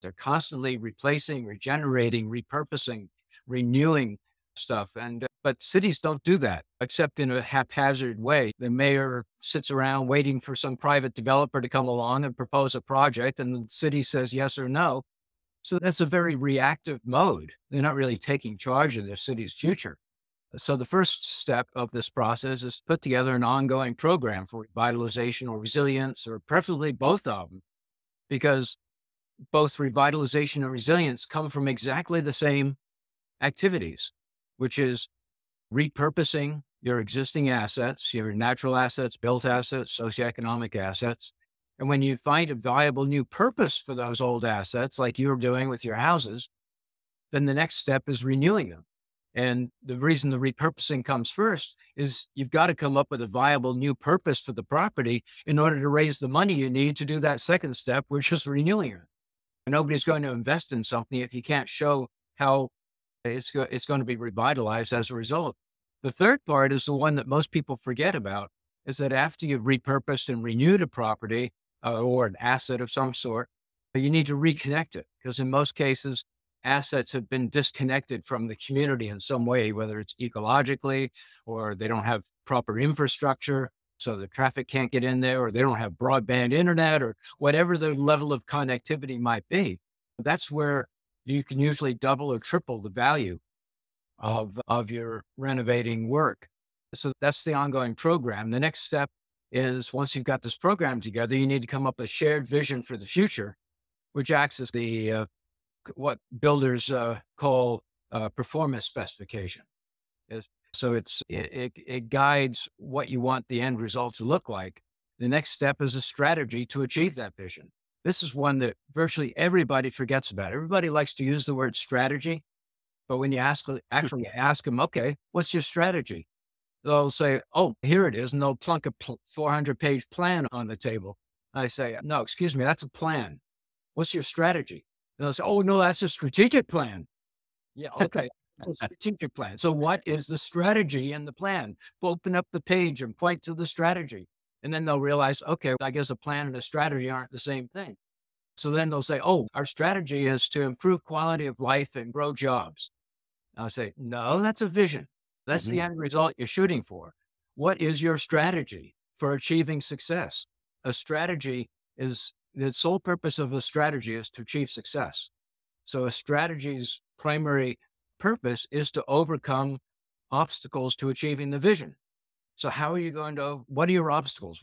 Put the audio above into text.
They're constantly replacing, regenerating, repurposing, renewing stuff. But cities don't do that except in a haphazard way. The mayor sits around waiting for some private developer to come along and propose a project, and the city says yes or no. So that's a very reactive mode. They're not really taking charge of their city's future. So the first step of this process is to put together an ongoing program for revitalization or resilience, or preferably both of them, because both revitalization and resilience come from exactly the same activities, which is repurposing your existing assets, your natural assets, built assets, socioeconomic assets. And when you find a viable new purpose for those old assets, like you're doing with your houses, then the next step is renewing them. And the reason the repurposing comes first is you've got to come up with a viable new purpose for the property in order to raise the money you need to do that second step, which is renewing it. And nobody's going to invest in something if you can't show how it's going to be revitalized as a result. The third part is the one that most people forget about, is that after you've repurposed and renewed a property or an asset of some sort, you need to reconnect it, because in most cases, assets have been disconnected from the community in some way, whether it's ecologically or they don't have proper infrastructure, so the traffic can't get in there, or they don't have broadband internet, or whatever the level of connectivity might be. That's where you can usually double or triple the value of your renovating work. So that's the ongoing program. The next step is, once you've got this program together, you need to come up with a shared vision for the future, which acts as the what builders call performance specification. It guides what you want the end result to look like. The next step is a strategy to achieve that vision. This is one that virtually everybody forgets about. Everybody likes to use the word strategy, but when you actually ask them, okay, what's your strategy? They'll say, oh, here it is. And they'll plunk a 400-page plan on the table. I say, no, excuse me, that's a plan. What's your strategy? And they'll say, oh, no, that's a strategic plan. Yeah, okay. It's a strategic plan. So what is the strategy in the plan? Open up the page and point to the strategy. And then they'll realize, okay, I guess a plan and a strategy aren't the same thing. So then they'll say, oh, our strategy is to improve quality of life and grow jobs. I'll say, no, that's a vision. That's the Mhm. end result you're shooting for. What is your strategy for achieving success? A strategy is, the sole purpose of a strategy is to achieve success. So a strategy's primary purpose is to overcome obstacles to achieving the vision. So how are you going to, what are your obstacles?